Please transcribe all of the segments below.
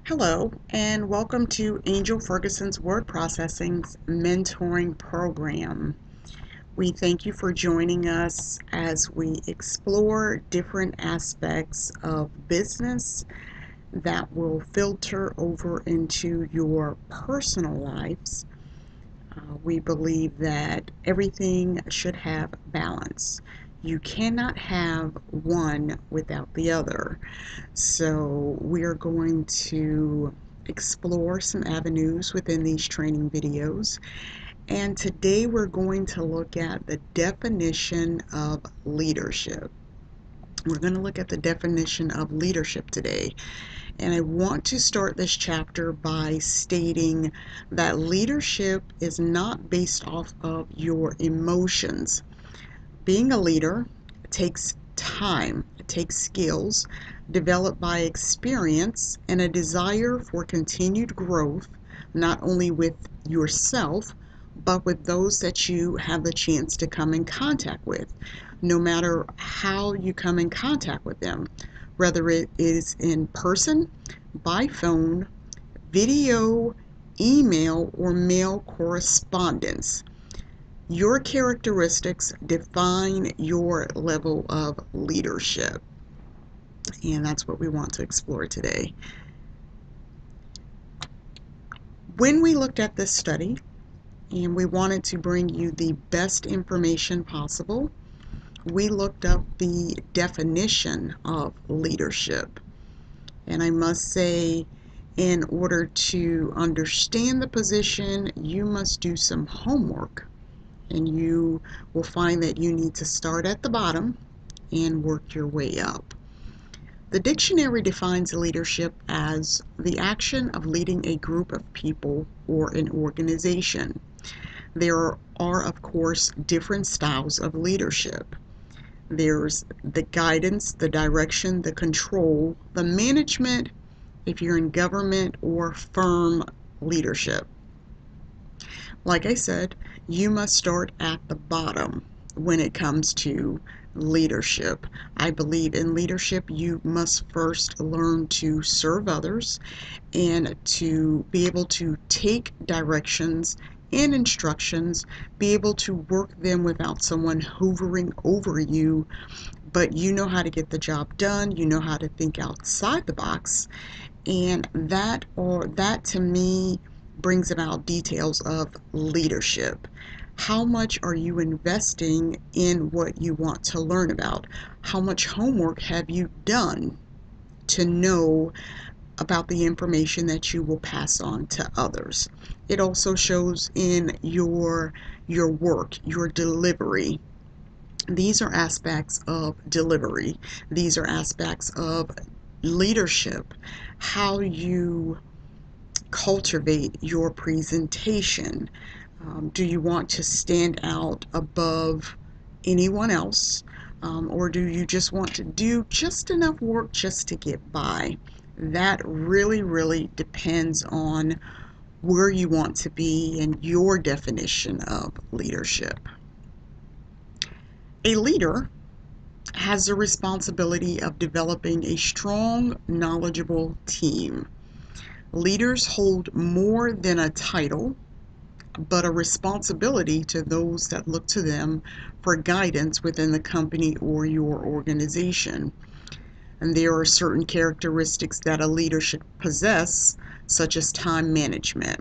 Hello, and welcome to Angel Ferguson's Word Processing's mentoring program. We thank you for joining us as we explore different aspects of business that will filter over into your personal lives. We believe that everything should have balance. You cannot have one without the other. So we are going to explore some avenues within these training videos. And today we're going to look at the definition of leadership. We're going to look at the definition of leadership today. And I want to start this chapter by stating that leadership is not based off of your emotions. Being a leader takes time, it takes skills developed by experience and a desire for continued growth, not only with yourself, but with those that you have the chance to come in contact with, no matter how you come in contact with them, whether it is in person, by phone, video, email, or mail correspondence. Your characteristics define your level of leadership, and that's what we want to explore today. When we looked at this study, and we wanted to bring you the best information possible, we looked up the definition of leadership. And I must say, in order to understand the position, you must do some homework. And you will find that you need to start at the bottom and work your way up. The dictionary defines leadership as the action of leading a group of people or an organization. There are, of course, different styles of leadership. There's the guidance, the direction, the control, the management, if you're in government, or firm leadership. Like I said, you must start at the bottom when it comes to leadership. I believe in leadership, you must first learn to serve others and to be able to take directions and instructions, be able to work them without someone hovering over you, but you know how to get the job done, you know how to think outside the box, and that to me brings about details of leadership. How much are you investing in what you want to learn about? How much homework have you done to know about the information that you will pass on to others? It also shows in your work, your delivery. These are aspects of delivery. These are aspects of leadership. How you cultivate your presentation. Do you want to stand out above anyone else? Or do you just want to do just enough work just to get by? That really depends on where you want to be and your definition of leadership. A leader has the responsibility of developing a strong, knowledgeable team. Leaders hold more than a title, but a responsibility to those that look to them for guidance within the company or your organization. And there are certain characteristics that a leader should possess, such as time management.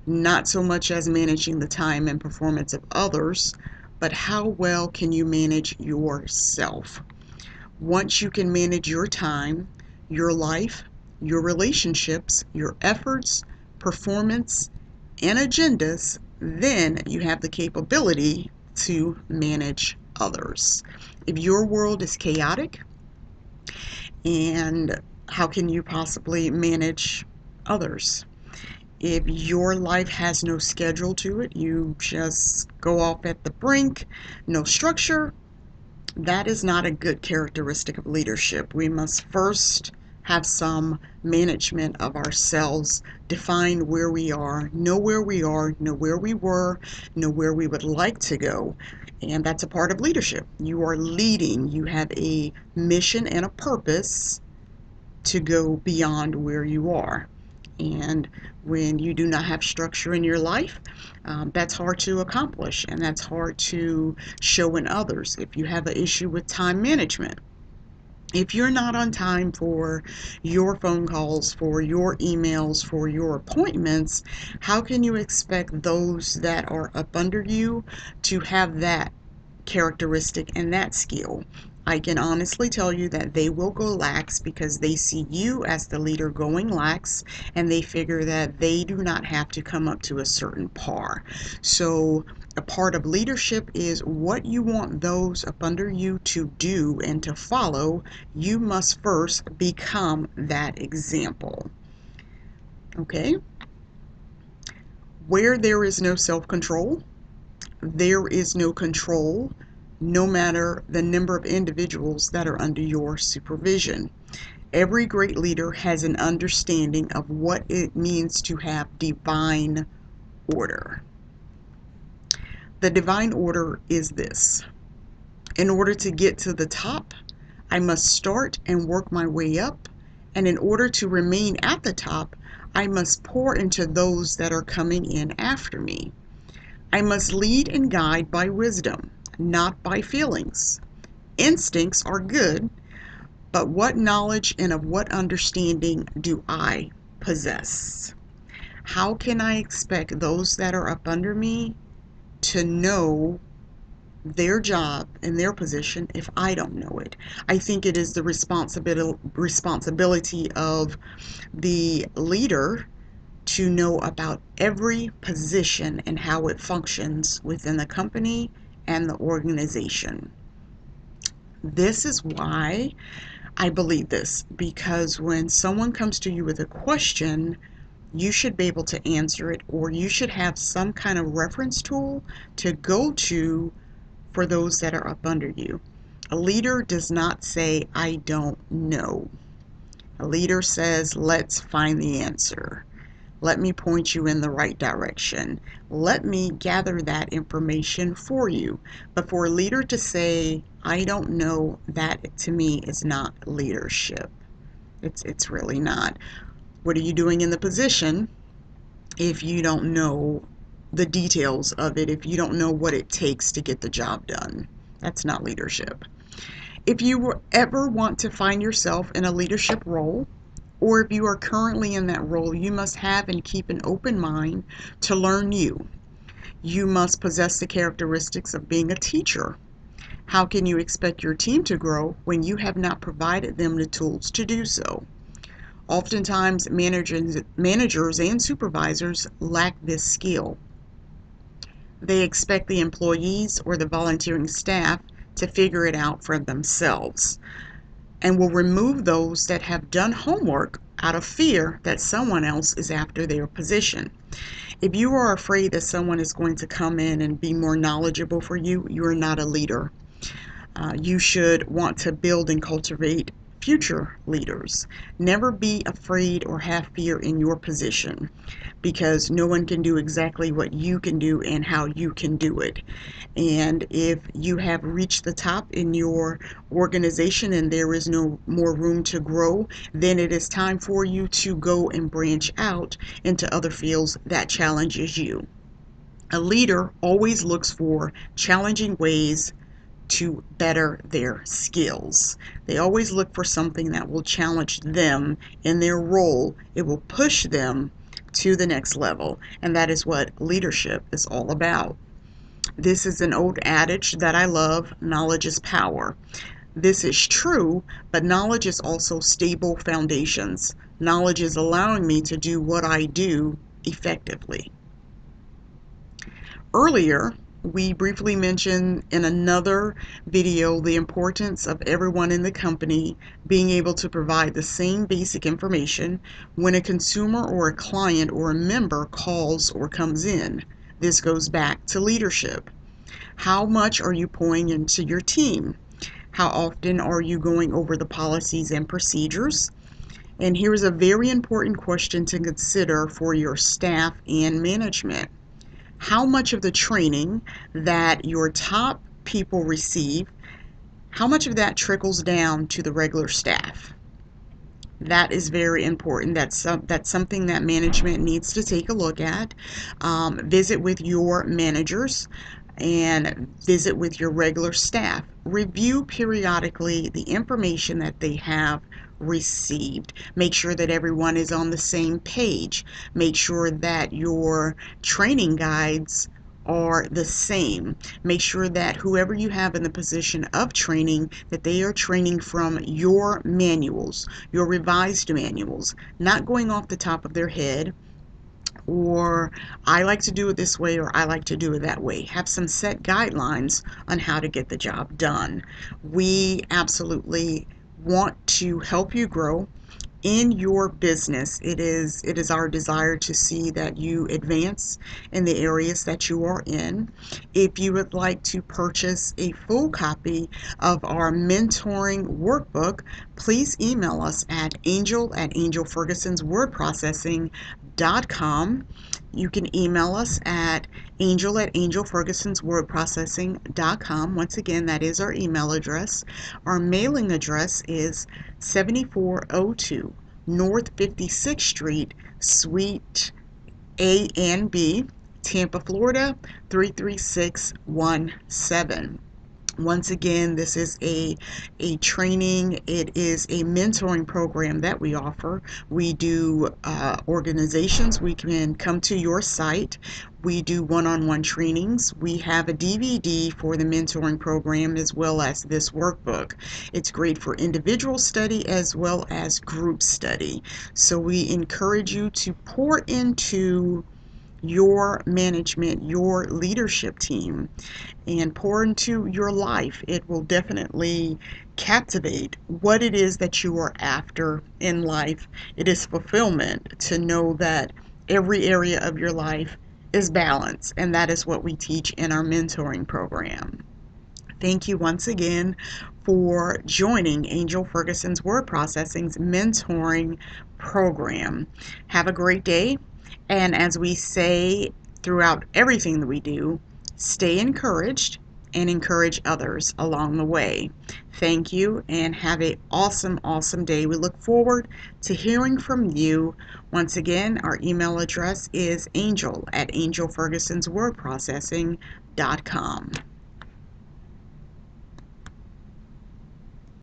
Not so much as managing the time and performance of others, but how well can you manage yourself? Once you can manage your time, your life, your relationships, your efforts, performance, and agendas, then you have the capability to manage others. If your world is chaotic, and how can you possibly manage others? If your life has no schedule to it, you just go off at the brink, no structure, that is not a good characteristic of leadership. We must first have some management of ourselves, define where we are, know where we were, know where we would like to go. And that's a part of leadership. You are leading, you have a mission and a purpose, to go beyond where you are. And when you do not have structure in your life, that's hard to accomplish, and that's hard to show in others. If you have an issue with time management, if you're not on time for your phone calls, for your emails, for your appointments, how can you expect those that are up under you to have that characteristic and that skill? I can honestly tell you that they will go lax because they see you as the leader going lax, and they figure that they do not have to come up to a certain par. So a part of leadership is what you want those up under you to do and to follow. You must first become that example. Okay? Where there is no self-control, there is no control, no matter the number of individuals that are under your supervision. Every great leader has an understanding of what it means to have divine order. The divine order is this: in order to get to the top, I must start and work my way up, and in order to remain at the top, I must pour into those that are coming in after me. I must lead and guide by wisdom, not by feelings. Instincts are good, but what knowledge and of what understanding do I possess? How can I expect those that are up under me to know their job and their position if I don't know it? I think it is the responsibility of the leader to know about every position and how it functions within the company and the organization. This is why I believe this, because when someone comes to you with a question, you should be able to answer it, or you should have some kind of reference tool to go to for those that are up under you. A leader does not say, I don't know. A leader says, let's find the answer. Let me point you in the right direction. Let me gather that information for you. But for a leader to say, I don't know, that to me is not leadership. It's really not. What are you doing in the position if you don't know the details of it, if you don't know what it takes to get the job done? That's not leadership. If you ever want to find yourself in a leadership role, or if you are currently in that role, you must have and keep an open mind to learn new. You must possess the characteristics of being a teacher. How can you expect your team to grow when you have not provided them the tools to do so? Oftentimes, managers and supervisors lack this skill. They expect the employees or the volunteering staff to figure it out for themselves, and will remove those that have done homework out of fear that someone else is after their position. If you are afraid that someone is going to come in and be more knowledgeable for you, you are not a leader. You should want to build and cultivate future leaders. Never be afraid or have fear in your position, because no one can do exactly what you can do and how you can do it. And if you have reached the top in your organization and there is no more room to grow, then it is time for you to go and branch out into other fields that challenges you. A leader always looks for challenging ways to better their skills. They always look for something that will challenge them in their role. It will push them to the next level, and that is what leadership is all about. This is an old adage that I love: knowledge is power. This is true, but knowledge is also stable foundations. Knowledge is allowing me to do what I do effectively. Earlier, we briefly mentioned in another video the importance of everyone in the company being able to provide the same basic information when a consumer or a client or a member calls or comes in. This goes back to leadership. How much are you pouring into your team? How often are you going over the policies and procedures? And here's a very important question to consider for your staff and management. How much of the training that your top people receive, how much of that trickles down to the regular staff? That is very important. That's something that management needs to take a look at. Visit with your managers and visit with your regular staff. Review periodically the information that they have received. Make sure that everyone is on the same page. Make sure that your training guides are the same. Make sure that whoever you have in the position of training, that they are training from your manuals, your revised manuals, not going off the top of their head, or I like to do it this way, or I like to do it that way. Have some set guidelines on how to get the job done. We absolutely want to help you grow in your business. It is our desire to see that you advance in the areas that you are in. If you would like to purchase a full copy of our mentoring workbook, please email us at angel@angelfergusonswordprocessing.com. You can email us at angel@angelfergusonswordprocessing.com. Once again, that is our email address. Our mailing address is 7402 North 56th Street, Suite A and B, Tampa, Florida 33617. Once again, this is a training. It is a mentoring program that we offer. We do organizations. We can come to your site. We do one-on-one trainings. We have a DVD for the mentoring program as well as this workbook. It's great for individual study as well as group study. So we encourage you to pour into your management, your leadership team, and pour into your life. It will definitely captivate what it is that you are after in life. It is fulfillment to know that every area of your life is balance, and that is what we teach in our mentoring program. Thank you once again for joining Angel Ferguson's Word Processing's mentoring program. Have a great day, and as we say throughout everything that we do, stay encouraged and encourage others along the way. Thank you and have an awesome, awesome day. We look forward to hearing from you. Once again, our email address is angel@angelfergusonswordprocessing.com.